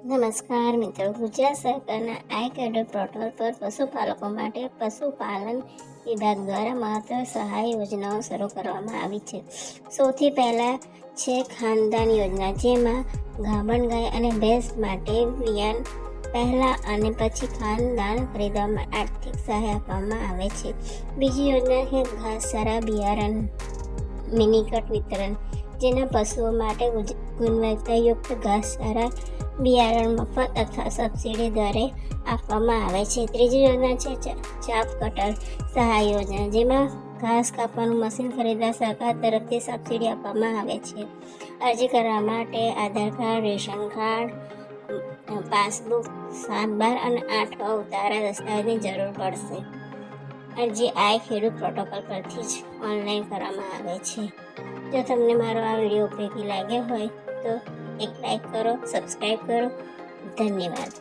નમસ્કાર મિત્રો, ગુજરાત સરકારના આઈ કેડર પોર્ટલ પર પશુપાલકો માટે પશુપાલન વિભાગ દ્વારા માત્ર સહાય યોજનાઓ શરૂ કરવામાં આવી છે. સૌથી પહેલાં છે ખાનદાન યોજના, જેમાં ગાભણ ગાય અને ભેંસ માટે વિયાણ પહેલાં અને પછી ખાનદાન ખરીદવામાં આર્થિક સહાય આપવામાં આવે છે. બીજી યોજના છે ઘાસચારા બિયારણ મિનીકટ વિતરણ, જેના પશુઓ માટે ગુણવત્તાયુક્ત ઘાસચારા બિયારણ મફત અથવા સબસિડી દરે આપવામાં આવે છે. ત્રીજી યોજના છે ચાપ કટર સહાય યોજના, જેમાં ઘાસ કાપવાનું મશીન ખરીદવા સરકાર તરફથી સબસિડી આપવામાં આવે છે. અરજી કરવા માટે આધાર કાર્ડ, રેશન કાર્ડ, પાસબુક, 7/12 અને 8 ઉતારા દસ્તાવેજની જરૂર પડશે. અરજી આઈ ખેડૂત પ્રોટોકોલ પરથી જ ઓનલાઈન કરવામાં આવે છે. જો તમને મારો આ વિડીયો ઉપયોગી લાગ્યો હોય તો એક લાઈક કરો, સબસ્ક્રાઈબ કરો. ધન્યવાદ.